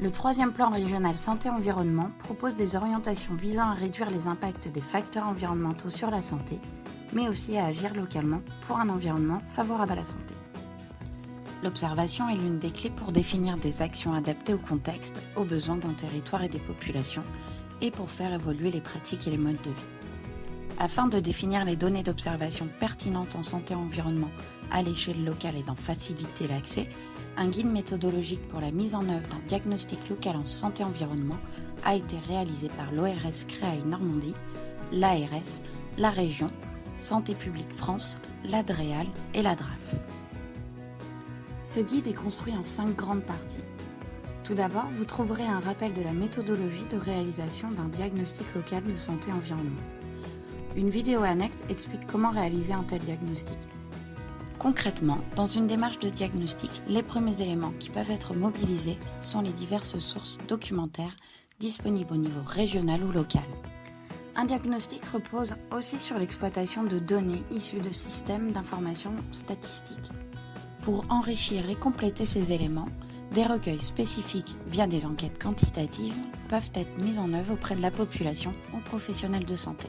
Le troisième plan régional santé-environnement propose des orientations visant à réduire les impacts des facteurs environnementaux sur la santé, mais aussi à agir localement pour un environnement favorable à la santé. L'observation est l'une des clés pour définir des actions adaptées au contexte, aux besoins d'un territoire et des populations, et pour faire évoluer les pratiques et les modes de vie. Afin de définir les données d'observation pertinentes en santé-environnement à l'échelle locale et d'en faciliter l'accès, un guide méthodologique pour la mise en œuvre d'un diagnostic local en santé-environnement a été réalisé par l'ORS Créail Normandie, l'ARS, la région, Santé publique France, l'ADREAL et la DRAF. Ce guide est construit en 5 grandes parties. Tout d'abord, vous trouverez un rappel de la méthodologie de réalisation d'un diagnostic local de santé-environnement. Une vidéo annexe explique comment réaliser un tel diagnostic. Concrètement, dans une démarche de diagnostic, les premiers éléments qui peuvent être mobilisés sont les diverses sources documentaires disponibles au niveau régional ou local. Un diagnostic repose aussi sur l'exploitation de données issues de systèmes d'information statistiques. Pour enrichir et compléter ces éléments, des recueils spécifiques via des enquêtes quantitatives peuvent être mis en œuvre auprès de la population ou professionnels de santé.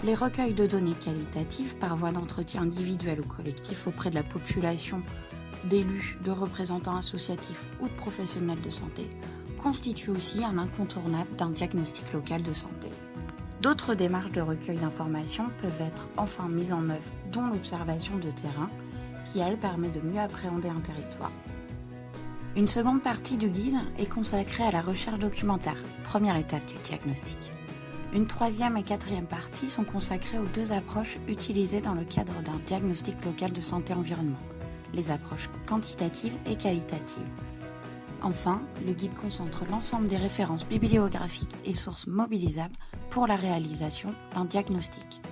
Les recueils de données qualitatives par voie d'entretien individuel ou collectif auprès de la population, d'élus, de représentants associatifs ou de professionnels de santé constituent aussi un incontournable d'un diagnostic local de santé. D'autres démarches de recueil d'informations peuvent être enfin mises en œuvre, dont l'observation de terrain, qui elle permet de mieux appréhender un territoire. Une seconde partie du guide est consacrée à la recherche documentaire, première étape du diagnostic. Une troisième et quatrième partie sont consacrées aux 2 approches utilisées dans le cadre d'un diagnostic local de santé-environnement, les approches quantitatives et qualitatives. Enfin, le guide concentre l'ensemble des références bibliographiques et sources mobilisables pour la réalisation d'un diagnostic.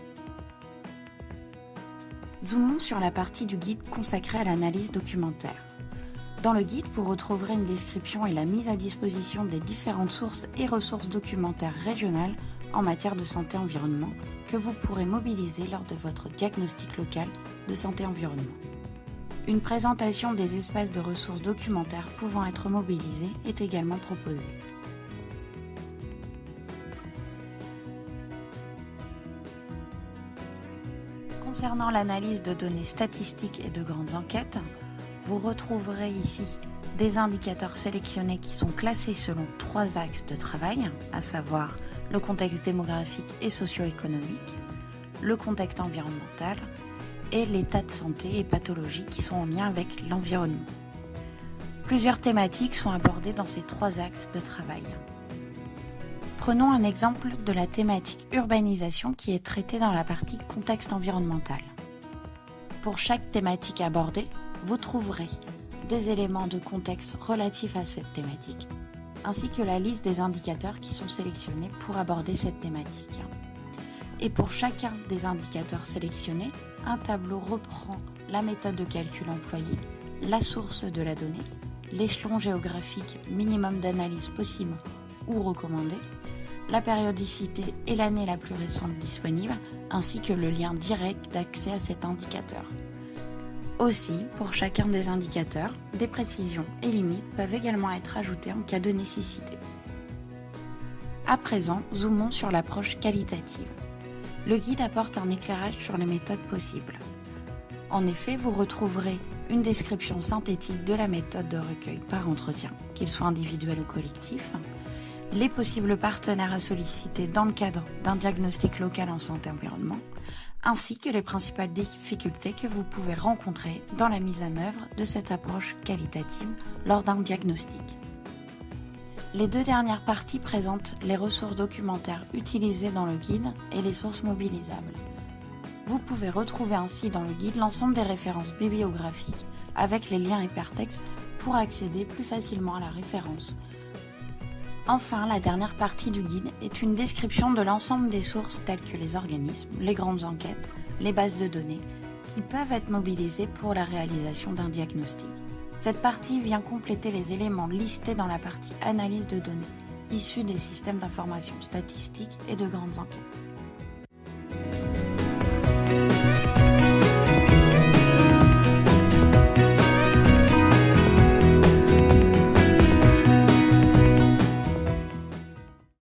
Zoomons sur la partie du guide consacrée à l'analyse documentaire. Dans le guide, vous retrouverez une description et la mise à disposition des différentes sources et ressources documentaires régionales en matière de santé-environnement que vous pourrez mobiliser lors de votre diagnostic local de santé-environnement. Une présentation des espaces de ressources documentaires pouvant être mobilisés est également proposée. Concernant l'analyse de données statistiques et de grandes enquêtes, vous retrouverez ici des indicateurs sélectionnés qui sont classés selon 3 axes de travail, à savoir le contexte démographique et socio-économique, le contexte environnemental et l'état de santé et pathologie qui sont en lien avec l'environnement. Plusieurs thématiques sont abordées dans ces 3 axes de travail. Prenons un exemple de la thématique urbanisation qui est traitée dans la partie contexte environnemental. Pour chaque thématique abordée, vous trouverez des éléments de contexte relatifs à cette thématique, ainsi que la liste des indicateurs qui sont sélectionnés pour aborder cette thématique. Et pour chacun des indicateurs sélectionnés, un tableau reprend la méthode de calcul employée, la source de la donnée, l'échelon géographique minimum d'analyse possible ou recommandé, la périodicité et l'année la plus récente disponible, ainsi que le lien direct d'accès à cet indicateur. Aussi, pour chacun des indicateurs, des précisions et limites peuvent également être ajoutées en cas de nécessité. À présent, zoomons sur l'approche qualitative. Le guide apporte un éclairage sur les méthodes possibles. En effet, vous retrouverez une description synthétique de la méthode de recueil par entretien, qu'il soit individuel ou collectif, les possibles partenaires à solliciter dans le cadre d'un diagnostic local en santé-environnement, ainsi que les principales difficultés que vous pouvez rencontrer dans la mise en œuvre de cette approche qualitative lors d'un diagnostic. Les 2 dernières parties présentent les ressources documentaires utilisées dans le guide et les sources mobilisables. Vous pouvez retrouver ainsi dans le guide l'ensemble des références bibliographiques avec les liens hypertextes pour accéder plus facilement à la référence. Enfin, la dernière partie du guide est une description de l'ensemble des sources telles que les organismes, les grandes enquêtes, les bases de données, qui peuvent être mobilisées pour la réalisation d'un diagnostic. Cette partie vient compléter les éléments listés dans la partie analyse de données, issus des systèmes d'information statistiques et de grandes enquêtes.